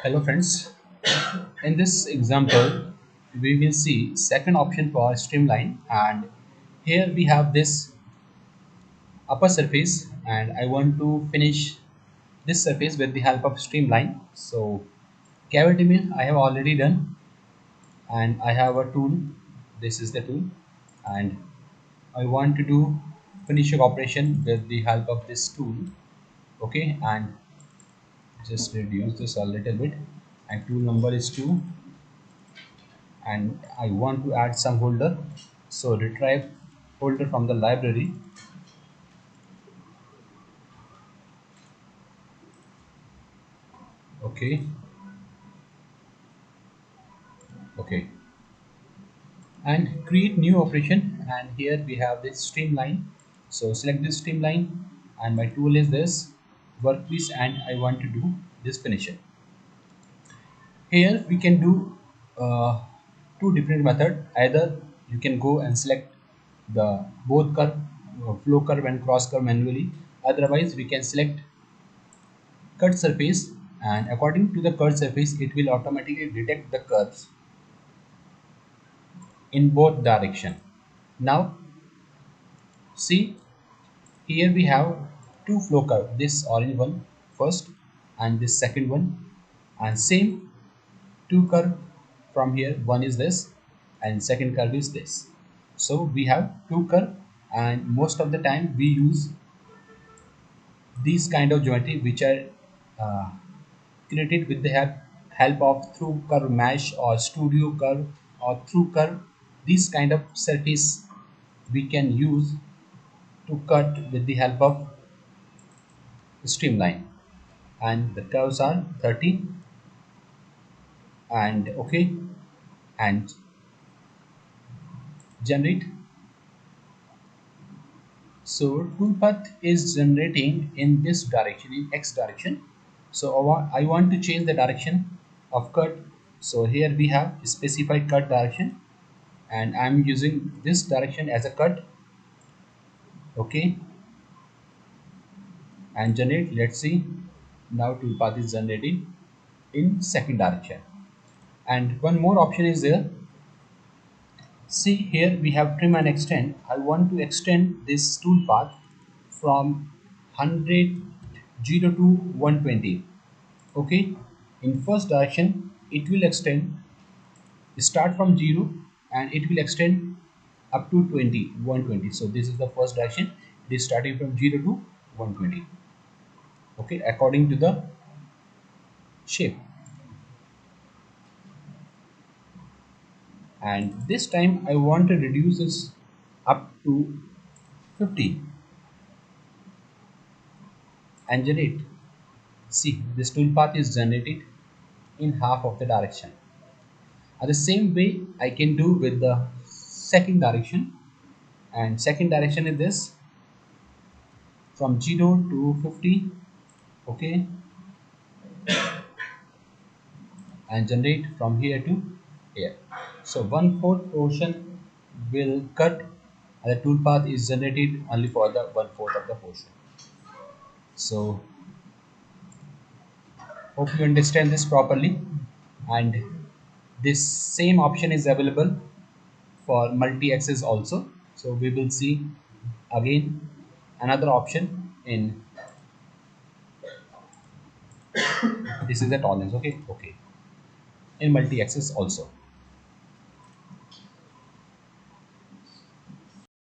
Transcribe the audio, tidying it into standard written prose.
Hello friends, in this example we will see second option for streamline, and here we have this upper surface and I want to finish this surface with the help of streamline. So cavity mill I have already done, and I have a tool. This is the tool, and I want to do finishing operation with the help of this tool. Okay, and just reduce this a little bit, and tool number is 2, and I want to add some holder. So retrieve holder from the library. Okay, okay, and create new operation. And here we have this streamline. So select this streamline, and my tool is this workpiece, and I want to do this finisher. Here we can do two different method. Either you can go and select the both curve, flow curve and cross curve manually. Otherwise, we can select cut surface, and according to the cut surface it will automatically detect the curves in both direction. Now see, here we have two flow curve, this orange one first and this second one, and same two curve from here. One is this and second curve is this. So we have two curve, and most of the time we use these kind of geometry which are uh, created with the help of through curve mesh or studio curve or through curve. This kind of surface we can use to cut with the help of streamline, and the curves are 30 and okay, and generate. So toolpath is generating in this direction, in x direction. So I want to change the direction of cut. So here we have specified cut direction, and I'm using this direction as a cut. Okay, and generate. Let's see, now toolpath is generating in second direction. And one more option is there. See, here we have trim and extend. I want to extend this toolpath from 100 0 to 120. Okay, in first direction it will extend, start from 0 and it will extend up to 120. So this is the first direction. It is starting from 0 to 120. Okay, according to the shape. And this time I want to reduce this up to 50 and generate. See, this toolpath is generated in half of the direction. The same way I can do with the second direction, and second direction is this from 0 to 50. Okay, and generate from here to here. So 1/4 portion will cut, and the toolpath is generated only for the 1/4 of the portion. So hope you understand this properly, and this same option is available for multi-axis also. So we will see again another option in this is the tolerance. Okay, in multi-axis also.